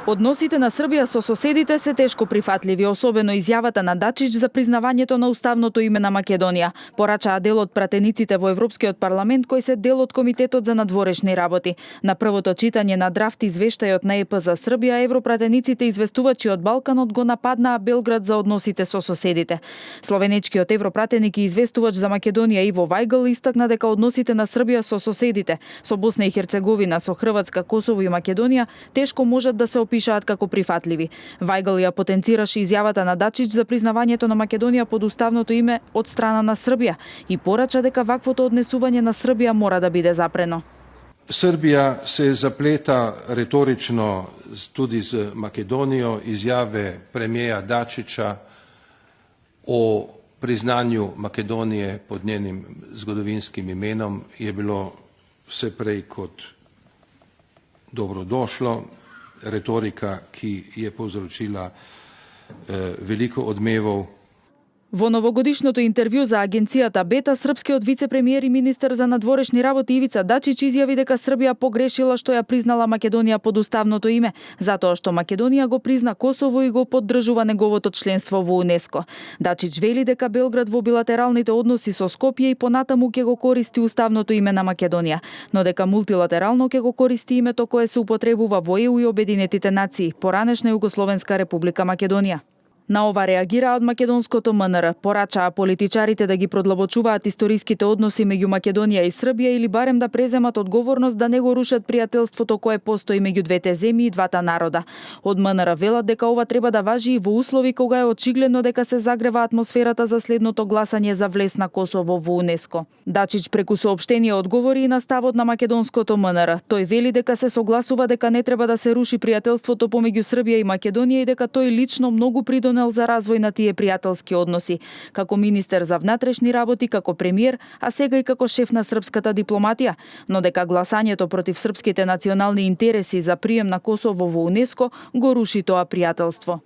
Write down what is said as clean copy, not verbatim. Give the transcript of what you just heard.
Односите на Србија со соседите се тешко прифатливи, особено изјавата на Дачич за признавањето на уставното име на Македонија. Порачаа дел од пратениците во Европскиот парламент кои се дел од Комитетот за надворешни работи. На првото читање на драфт извештајот на ЕП за Србија, европратениците известувачи од Балканот го нападнаа Белград за односите со соседите. Словенечкиот европратеник и известувач за Македонија Иво Вајгл истакна дека односите на Србија со соседите, со Босна и Херцеговина, со Хрватска, Косово и Македонија тешко можат да се опишаат како прифатливи. Вајгл ја потенцираше изјавата на Дачич за признавањето на Македонија под уставното име од страна на Србија и порача дека ваквото однесување на Србија мора да биде запрено. Srbija se zapleta retorično tudi z Makedonijo. Izjave premijeja Dačića o priznanju Makedonije pod njenim zgodovinskim imenom je bilo vse prej kot dobrodošlo. Retorika, ki je povzročila veliko odmevov. Во новогодишното интервју за агенцијата Бета, српскиот вице-премиер и министер за надворешни работи Ивица Дачич изјави дека Србија погрешила што ја признала Македонија под уставното име, затоа што Македонија го призна Косово и го поддржува неговото членство во УНЕСКО. Дачич вели дека Белград во билатералните односи со Скопје и понатаму ќе го користи уставното име на Македонија, но дека мултилатерално ќе го користи името кое се употребува во ЕУ и Обединетите нации, поранешна Југословенска република Македонија. На ова реагира од македонското МНР. Порачаа политичарите да ги продлабочуваат историските односи меѓу Македонија и Србија или барем да преземат одговорност да не го рушат пријателството кое постои меѓу двете земји и двата народа. Од МНР велат дека ова треба да важи и во услови кога е очигледно дека се загрева атмосферата за следното гласање за влез на Косово во УНЕСКО. Дачич преку соопштение одговори и на ставот на македонското МНР. Тој вели дека се согласува дека не треба да се руши пријателството помеѓу Србија и Македонија и дека тој лично многу придонел за развој на тие пријателски односи, како министер за внатрешни работи, како премиер, а сега и како шеф на српската дипломатија, но дека гласањето против српските национални интереси за прием на Косово во УНЕСКО го руши тоа пријателство.